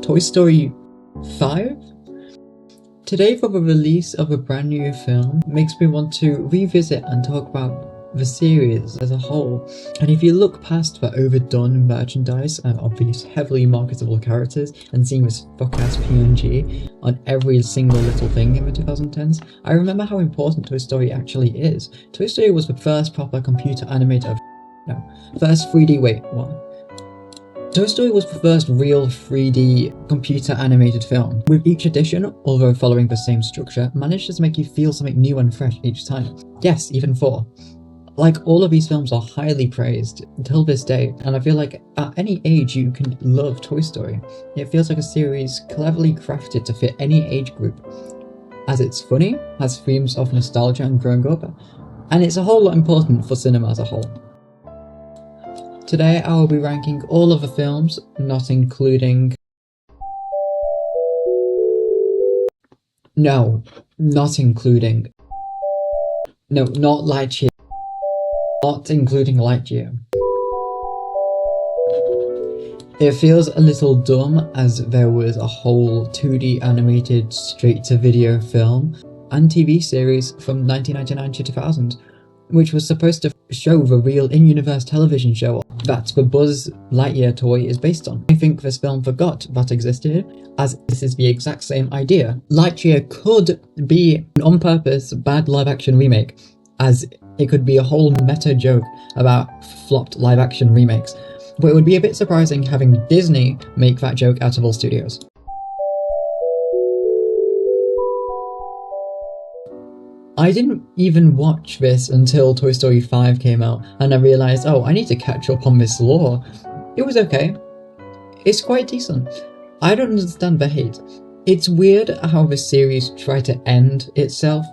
Toy Story 5? Today, for the release of a brand new film, makes me want to revisit and talk about the series as a whole. And if you look past the overdone merchandise and obvious heavily marketable characters and seeing this fuck-ass PNG on every single little thing in the 2010s, I remember how important Toy Story actually is. Toy Story was the first proper computer animated first 3D, Toy Story was the first real 3D computer animated film. With each edition, although following the same structure, managed to make you feel something new and fresh each time. Yes, even 4. Like, all of these films are highly praised until this day, and I feel like at any age you can love Toy Story. It feels like a series cleverly crafted to fit any age group, as it's funny, has themes of nostalgia and growing up, and it's a whole lot important for cinema as a whole. Today I will be ranking all of the films, not including... No, not including... No, not Lightyear. Not including Lightyear. It feels a little dumb as there was a whole 2D animated straight-to-video film and TV series from 1999 to 2000, which was supposed to show the real in-universe television show that the Buzz Lightyear toy is based on. I think this film forgot that existed, as this is the exact same idea. Lightyear could be an on-purpose bad live-action remake, as it could be a whole meta joke about flopped live-action remakes, but it would be a bit surprising having Disney make that joke out of all studios. I didn't even watch this until Toy Story 5 came out, and I realised, oh, I need to catch up on this lore. It was okay. It's quite decent. I don't understand the hate. It's weird how this series tried to end itself,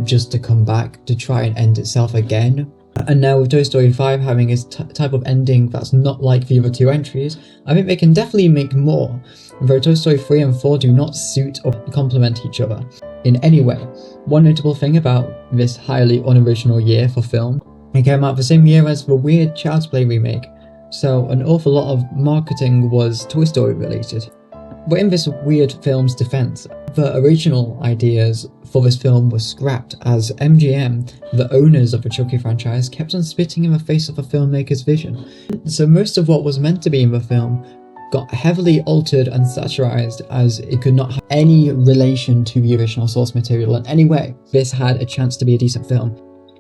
just to come back to try and end itself again. And now with Toy Story 5 having a type of ending that's not like the other two entries, I think they can definitely make more, though Toy Story 3 and 4 do not suit or complement each other in any way. One notable thing about this highly unoriginal year for film, it came out the same year as the weird Child's Play remake, so an awful lot of marketing was Toy Story related. But in this weird film's defense, the original ideas for this film were scrapped as MGM, the owners of the Chucky franchise, kept on spitting in the face of the filmmaker's vision. So most of what was meant to be in the film got heavily altered and satirized, as it could not have any relation to the original source material in any way. This had a chance to be a decent film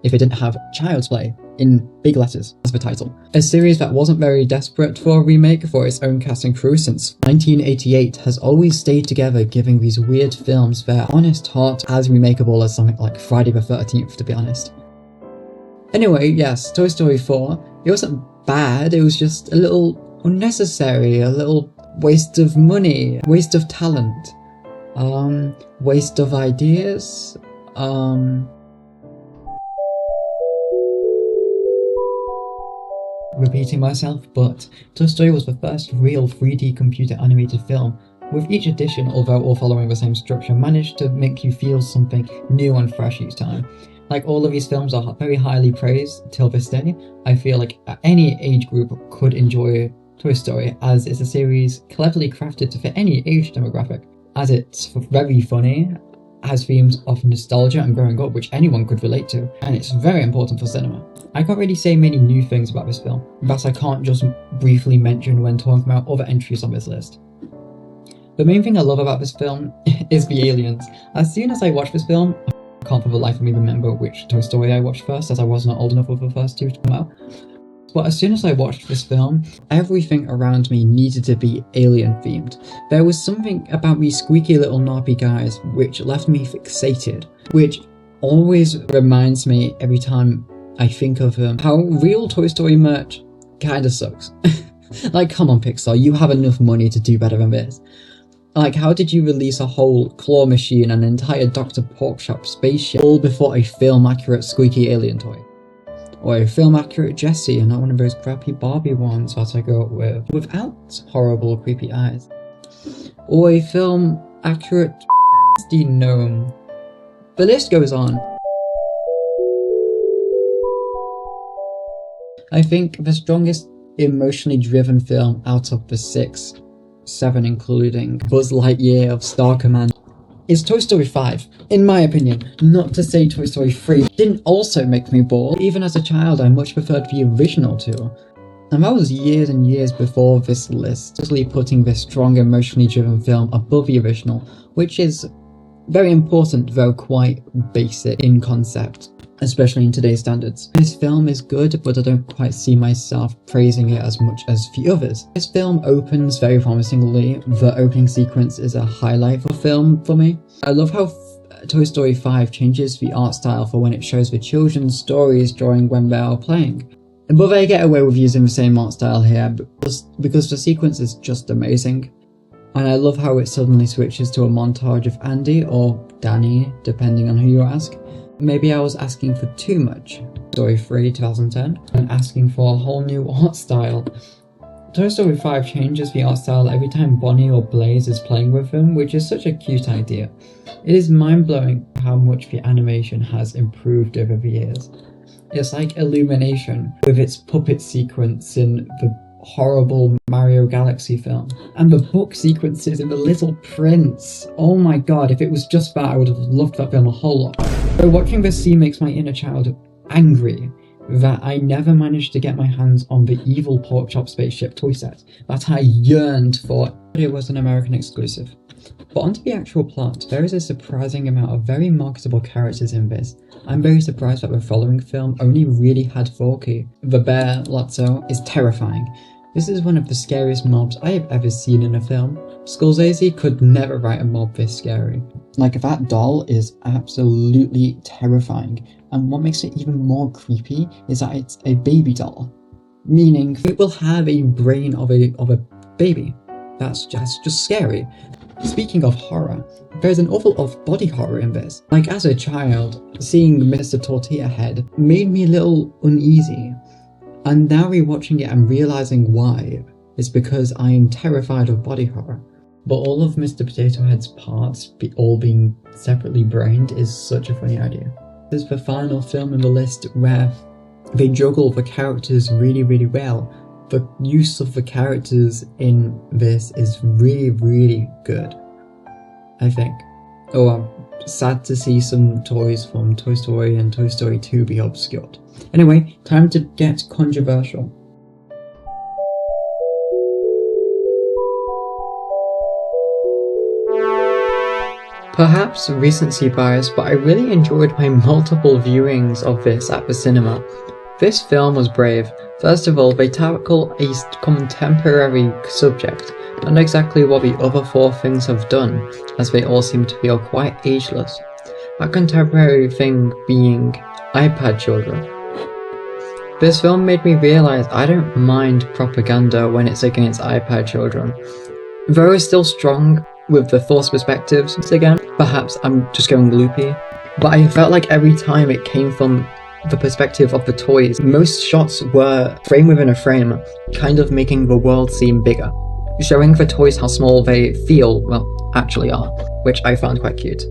if it didn't have Child's Play in big letters as the title. A series that wasn't very desperate for a remake for its own cast and crew since 1988 has always stayed together, giving these weird films their honest heart, as remakeable as something like Friday the 13th, to be honest. Anyway, yes, Toy Story 4, it wasn't bad, it was just a little unnecessary, a little waste of money, waste of talent, waste of ideas, repeating myself, but Toy Story was the first real 3D computer animated film, with each edition, although all following the same structure, managed to make you feel something new and fresh each time. Like, all of these films are very highly praised till this day. I feel like any age group could enjoy Toy Story, as it's a series cleverly crafted to fit any age demographic, as it's very funny, has themes of nostalgia and growing up which anyone could relate to, and it's very important for cinema. I can't really say many new things about this film, that I can't just briefly mention when talking about other entries on this list. The main thing I love about this film is the aliens. As soon as I watched this film, I can't for the life of me remember which Toy Story I watched first, as I was not old enough for the first two to come out. But as soon as I watched this film, everything around me needed to be alien themed. There was something about these squeaky little knobby guys which left me fixated, which always reminds me every time I think of how real Toy Story merch kinda sucks. Like, come on Pixar, you have enough money to do better than this. Like, how did you release a whole claw machine and an entire Dr. Porkchop spaceship all before a film-accurate squeaky alien toy? Or a film-accurate Jessie and not one of those crappy Barbie ones that I grew up with, without horrible creepy eyes. Or a film-accurate gnome. The list goes on. I think the strongest emotionally driven film out of the 6 7 including Buzz Lightyear of Star Command, is Toy Story 5. In my opinion, not to say Toy Story 3 didn't also make me bored. Even as a child, I much preferred the original two. And that was years and years before this list, totally putting this strong, emotionally driven film above the original, which is very important, though quite basic in concept, especially in today's standards. This film is good, but I don't quite see myself praising it as much as the others. This film opens very promisingly. The opening sequence is a highlight of the film for me. I love how Toy Story 5 changes the art style for when it shows the children's stories during when they are playing. But they get away with using the same art style here because the sequence is just amazing. And I love how it suddenly switches to a montage of Andy, or Danny, depending on who you ask. Maybe I was asking for too much. Toy Story 3 2010, and asking for a whole new art style. Toy Story 5 changes the art style every time Bonnie or Blaze is playing with them, which is such a cute idea. It is mind-blowing how much the animation has improved over the years. It's like Illumination with its puppet sequence in the horrible Mario Galaxy film, and the book sequences in The Little Prince. Oh my god, if it was just that, I would have loved that film a whole lot. But watching this scene makes my inner child angry that I never managed to get my hands on the evil pork chop spaceship toy set that I yearned for. It was an American exclusive. But onto the actual plot, there is a surprising amount of very marketable characters in this. I'm very surprised that the following film only really had Forky. The bear, Lotso, is terrifying. This is one of the scariest mobs I have ever seen in a film. Scorsese could never write a mob this scary. Like, that doll is absolutely terrifying, and what makes it even more creepy is that it's a baby doll, meaning it will have a brain of a baby. That's just scary. Speaking of horror, there's an awful lot of body horror in this. Like, as a child, seeing Mr. Tortilla Head made me a little uneasy. And now rewatching it and realising why, it's because I am terrified of body horror. But all of Mr. Potato Head's parts all being separately brained is such a funny idea. This is the final film in the list where they juggle the characters really, really well. The use of the characters in this is really, really good, I think. Oh, I'm sad to see some toys from Toy Story and Toy Story 2 be obscured. Anyway, time to get controversial. Perhaps recency bias, but I really enjoyed my multiple viewings of this at the cinema. This film was brave. First of all, they tackle a contemporary subject, not exactly what the other 4 things have done, as they all seem to feel quite ageless. That contemporary thing being iPad children. This film made me realise I don't mind propaganda when it's against iPad children. Though it's still strong with the false perspectives again, perhaps I'm just going loopy, but I felt like every time it came from the perspective of the toys, most shots were frame within a frame, kind of making the world seem bigger, showing the toys how small they actually are, which I found quite cute.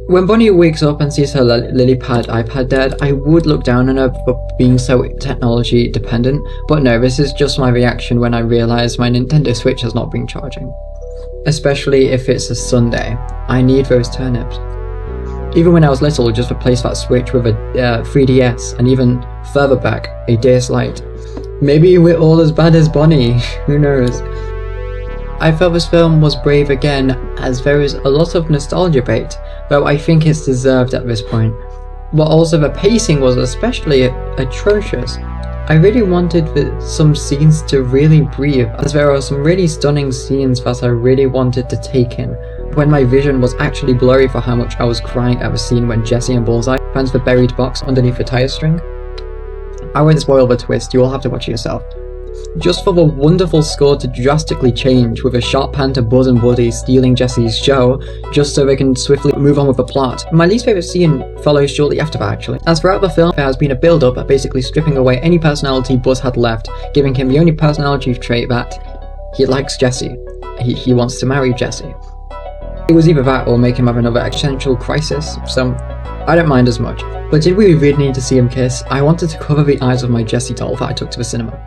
When Bonnie wakes up and sees her lily pad iPad dead, I would look down on her for being so technology dependent, but no, this is just my reaction when I realise my Nintendo Switch has not been charging. Especially if it's a Sunday. I need those turnips. Even when I was little, just replace that Switch with a 3DS, and even further back, a DS Lite. Maybe we're all as bad as Bonnie, who knows. I felt this film was brave again, as there is a lot of nostalgia bait, though I think it's deserved at this point. But also the pacing was especially atrocious. I really wanted some scenes to really breathe, as there are some really stunning scenes that I really wanted to take in, when my vision was actually blurry for how much I was crying at the scene when Jessie and Bullseye found the buried box underneath the tire string. I won't spoil the twist, you all have to watch it yourself. Just for the wonderful score to drastically change, with a sharp pan to Buzz and Woody stealing Jessie's show, just so they can swiftly move on with the plot. My least favourite scene follows shortly after that, actually. As throughout the film, there has been a build-up at basically stripping away any personality Buzz had left, giving him the only personality trait that he likes Jessie. He wants to marry Jessie. It was either that or make him have another existential crisis, so I don't mind as much. But did we really need to see him kiss? I wanted to cover the eyes of my Jessie doll that I took to the cinema.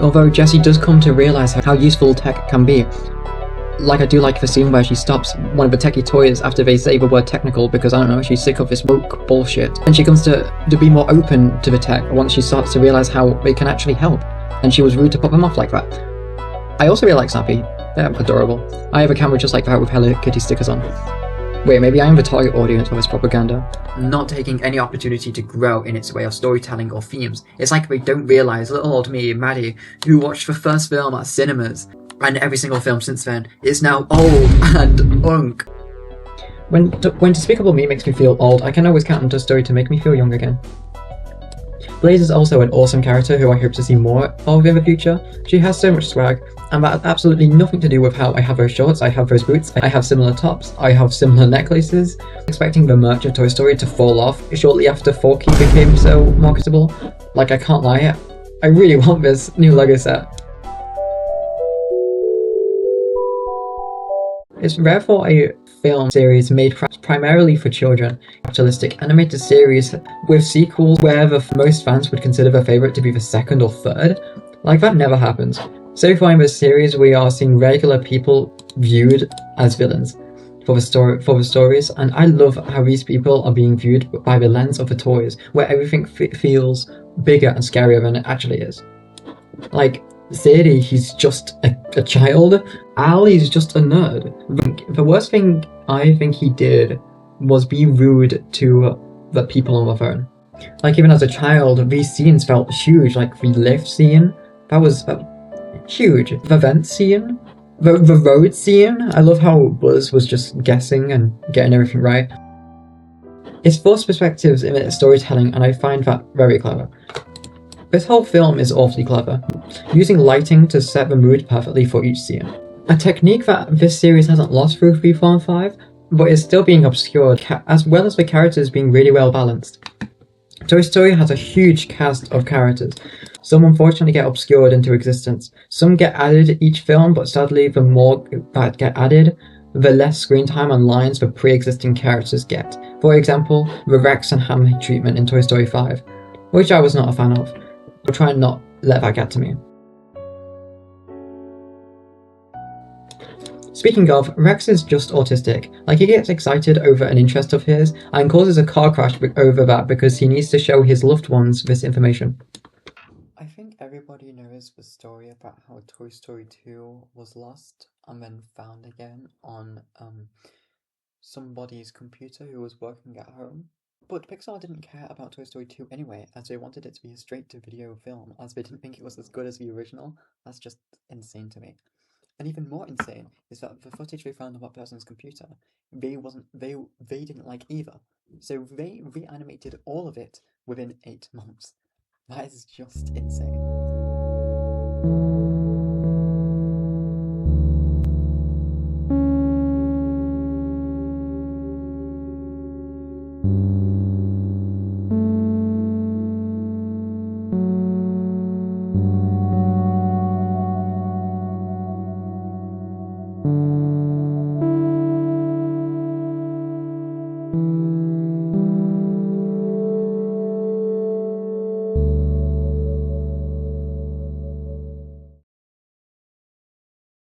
Although Jessie does come to realise how useful tech can be. Like, I do like the scene where she stops one of the techie toys after they say the word technical because, I don't know, she's sick of this woke bullshit. And she comes to be more open to the tech once she starts to realise how they can actually help. And she was rude to put them off like that. I also really like Snappy. They're adorable. I have a camera just like that with Hello Kitty stickers on. Wait, maybe I am the target audience of this propaganda. Not taking any opportunity to grow in its way of storytelling or themes. It's like they don't realise little old me, Maddie, who watched the first film at cinemas, and every single film since then, is now old and unk. When Despicable Me makes me feel old, I can always count on Toy Story to make me feel young again. Blaze is also an awesome character who I hope to see more of in the future. She has so much swag, and that has absolutely nothing to do with how I have those shorts, I have those boots, I have similar tops, I have similar necklaces. Expecting the merch of Toy Story to fall off shortly after Forky became so marketable. Like, I can't lie, I really want this new Lego set. It's rare for a film series made primarily for children, capitalistic animated series with sequels where most fans would consider their favourite to be the second or third. Like, that never happens. So far in this series, we are seeing regular people viewed as villains for the stories, and I love how these people are being viewed by the lens of the toys, where everything feels bigger and scarier than it actually is. Like, Sadie, he's just a child. Al, he's just a nerd. The worst thing I think he did was be rude to the people on the phone. Like, even as a child, these scenes felt huge. Like, the lift scene, that was huge. The vent scene, the road scene, I love how Buzz was just guessing and getting everything right. It's forced perspectives in its storytelling, and I find that very clever. This whole film is awfully clever, using lighting to set the mood perfectly for each scene. A technique that this series hasn't lost through 3, 4, and 5, but is still being obscured, as well as the characters being really well balanced. Toy Story has a huge cast of characters. Some unfortunately get obscured into existence. Some get added each film, but sadly the more that get added, the less screen time and lines the pre-existing characters get. For example, the Rex and Ham treatment in Toy Story 5, which I was not a fan of. I'll try and not let that get to me. Speaking of, Rex is just autistic. Like, he gets excited over an interest of his and causes a car crash over that because he needs to show his loved ones this information. I think everybody knows the story about how Toy Story 2 was lost and then found again on somebody's computer who was working at home. But Pixar didn't care about Toy Story 2 anyway, as they wanted it to be a straight-to-video film, as they didn't think it was as good as the original. That's just insane to me. And even more insane is that the footage they found on that person's computer, they didn't like either. So they reanimated all of it within 8 months. That is just insane.